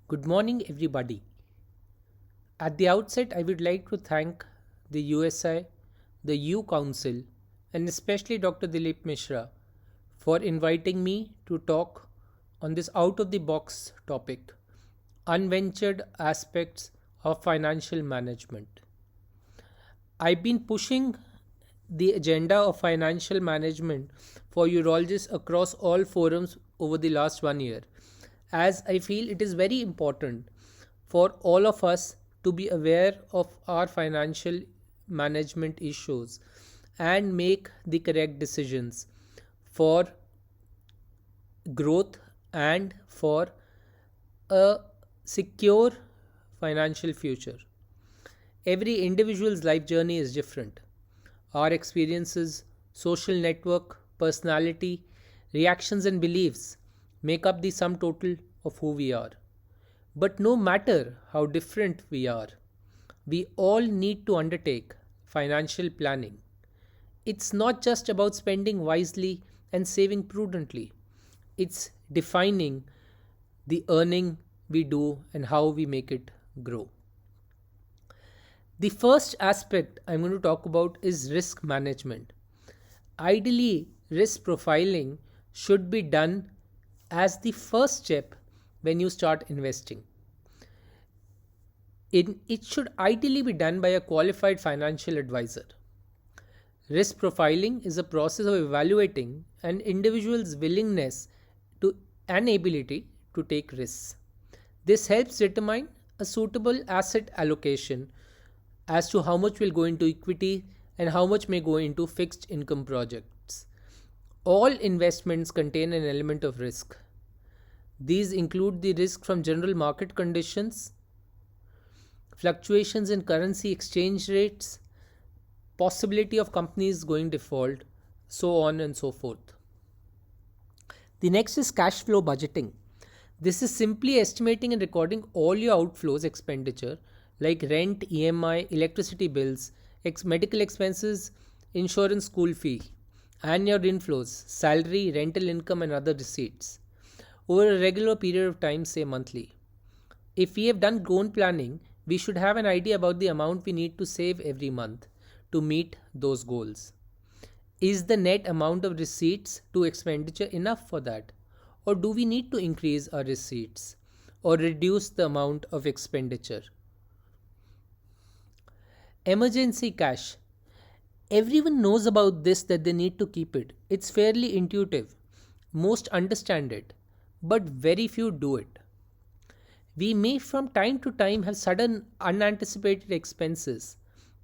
Good morning, everybody. At the outset, I would like to thank the USI, the U Council, and especially Dr. Dilip Mishra for inviting me to talk on this out of the box topic, unventured aspects of financial management. I've been pushing the agenda of financial management for urologists across all forums over the last 1 year, as I feel it is very important for all of us to be aware of our financial management issues and make the correct decisions for growth and for a secure financial future. Every individual's life journey is different. Our experiences, social network, personality, reactions, and beliefs make up the sum total of who we are. But no matter how different we are, we all need to undertake financial planning. It's not just about spending wisely and saving prudently, it's defining the earning we do and how we make it grow. The first aspect I'm going to talk about is risk management. Ideally, risk profiling should be done as the first step when you start investing. It should ideally be done by a qualified financial advisor. Risk profiling is a process of evaluating an individual's willingness to and ability to take risks. This helps determine a suitable asset allocation as to how much will go into equity and how much may go into fixed income projects. All investments contain an element of risk. These include the risk from general market conditions, fluctuations in currency exchange rates, possibility of companies going default, so on and so forth. The next is cash flow budgeting. This is simply estimating and recording all your outflows expenditure like rent, EMI, electricity bills, medical expenses, insurance, school fee, and your inflows, salary, rental income, and other receipts over a regular period of time, say monthly. If we have done goal planning, we should have an idea about the amount we need to save every month to meet those goals. Is the net amount of receipts to expenditure enough for that? Or do we need to increase our receipts or reduce the amount of expenditure? Emergency cash. Everyone knows about this that they need to keep it. It's fairly intuitive. Most understand it, but very few do it. We may from time to time have sudden unanticipated expenses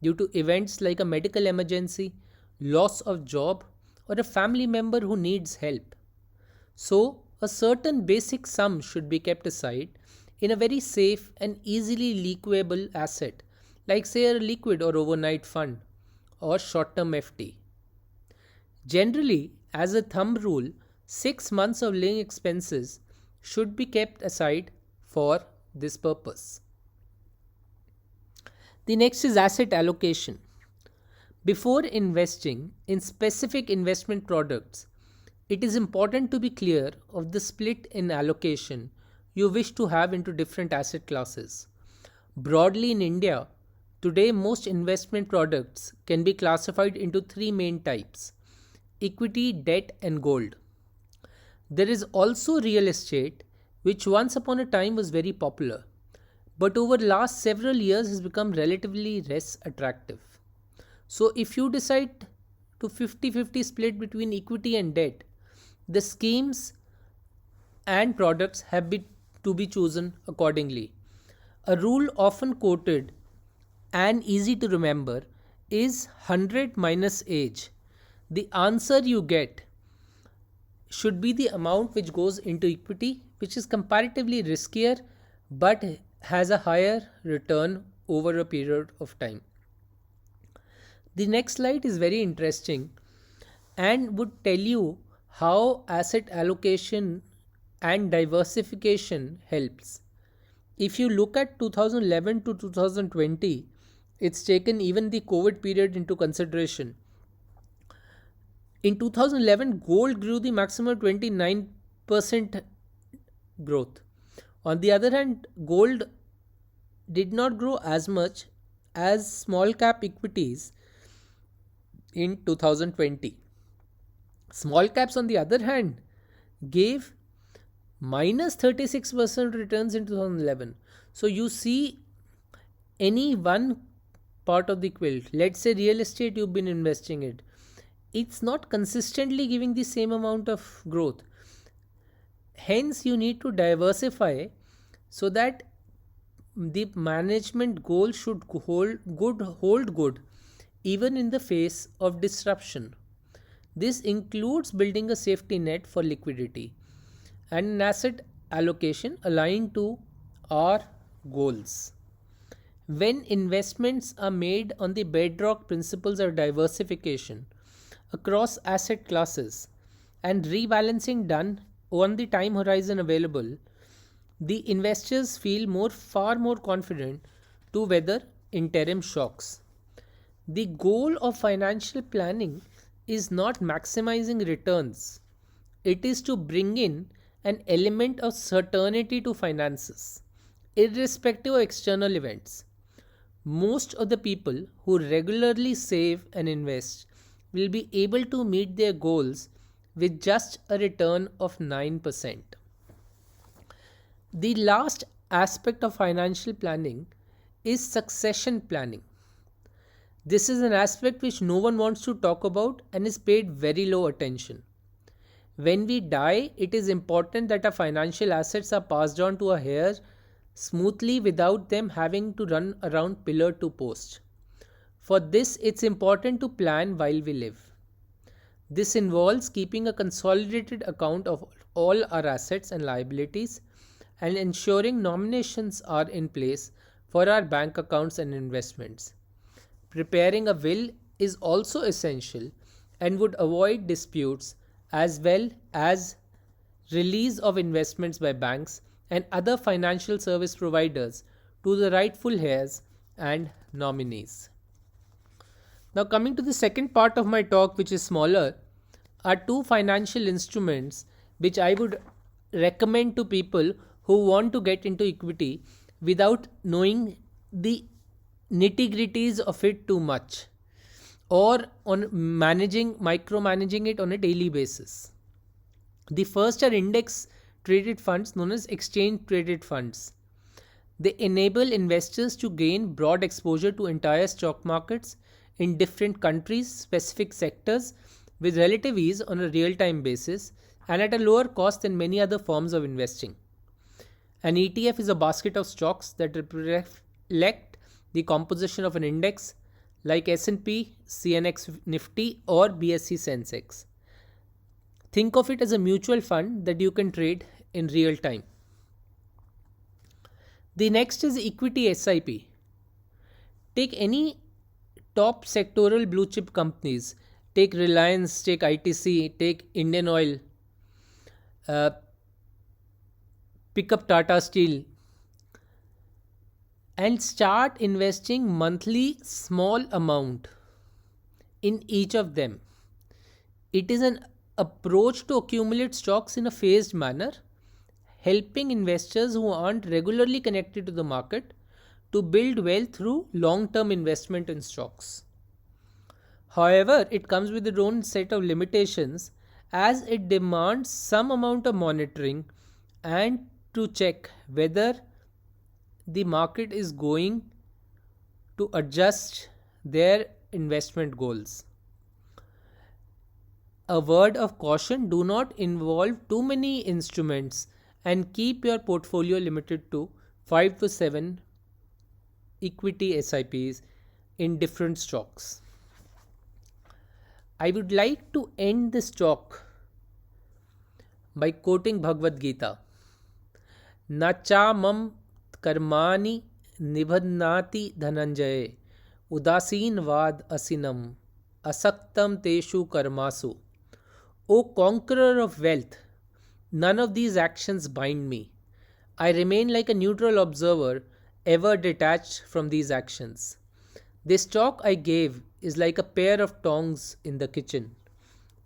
due to events like a medical emergency, loss of job, or a family member who needs help. So, a certain basic sum should be kept aside in a very safe and easily liquidable asset, like say a liquid or overnight fund or short term FD. Generally, as a thumb rule, 6 months of living expenses should be kept aside for this purpose. The next is asset allocation. Before investing in specific investment products, it is important to be clear of the split in allocation you wish to have into different asset classes. Broadly in India, today most investment products can be classified into three main types: equity, debt, and gold. There is also real estate, which once upon a time was very popular, but over the last several years has become relatively less attractive. So if you decide to 50-50 split between equity and debt, the schemes and products to be chosen accordingly. A rule often quoted and easy to remember is 100 minus age. The answer you get should be the amount which goes into equity, which is comparatively riskier but has a higher return over a period of time. The next slide is very interesting and would tell you how asset allocation and diversification helps. If you look at 2011 to 2020, it's taken even the COVID period into consideration. In 2011, gold grew the maximum 29% growth, On the other hand, gold did not grow as much as small cap equities in 2020. Small caps, on the other hand, gave minus 36% returns in 2011. So you see, any one part of the quilt, let's say real estate, you've been investing it, it's not consistently giving the same amount of growth. Hence, you need to diversify so that the management goal should hold good even in the face of disruption. This includes building a safety net for liquidity and an asset allocation aligned to our goals. When investments are made on the bedrock principles of diversification across asset classes and rebalancing done on the time horizon available, the investors feel far more confident to weather interim shocks. The goal of financial planning is not maximizing returns, it is to bring in an element of certainty to finances, irrespective of external events. Most of the people who regularly save and invest will be able to meet their goals with just a return of 9%. The last aspect of financial planning is succession planning. This is an aspect which no one wants to talk about and is paid very low attention. When we die, it is important that our financial assets are passed on to our heirs smoothly without them having to run around pillar to post. For this, it's important to plan while we live. This involves keeping a consolidated account of all our assets and liabilities and ensuring nominations are in place for our bank accounts and investments. Preparing a will is also essential and would avoid disputes as well as release of investments by banks and other financial service providers to the rightful heirs and nominees. Now, coming to the second part of my talk, which is smaller, are two financial instruments which I would recommend to people who want to get into equity without knowing the nitty-gritties of it too much, or on micromanaging it on a daily basis. The first are index traded funds known as exchange traded funds. They enable investors to gain broad exposure to entire stock markets in different countries, specific sectors with relative ease on a real-time basis and at a lower cost than many other forms of investing. An ETF is a basket of stocks that reflect the composition of an index like S&P, CNX Nifty or BSE Sensex. Think of it as a mutual fund that you can trade in real time. The next is equity SIP. Take any top sectoral blue chip companies. Take Reliance, take ITC, take Indian Oil, pick up Tata Steel and start investing monthly small amount in each of them. It is an approach to accumulate stocks in a phased manner, helping investors who aren't regularly connected to the market to build wealth through long-term investment in stocks. However, it comes with its own set of limitations as it demands some amount of monitoring and to check whether the market is going to adjust their investment goals. A word of caution: do not involve too many instruments and keep your portfolio limited to 5 to 7 equity SIPs in different stocks. I would like to end this talk by quoting Bhagavad Gita. Nacha mam karmani nibhadnati dhananjaya udasin vad asinam asaktam teshu karmasu. O conqueror of wealth, none of these actions bind me. I remain like a neutral observer, ever detached from these actions. This talk I gave is like a pair of tongs in the kitchen.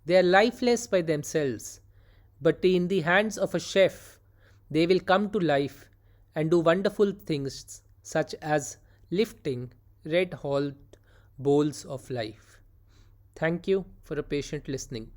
They are lifeless by themselves, but in the hands of a chef, They will come to life and do wonderful things such as lifting red hot bowls of life. Thank you for a patient listening.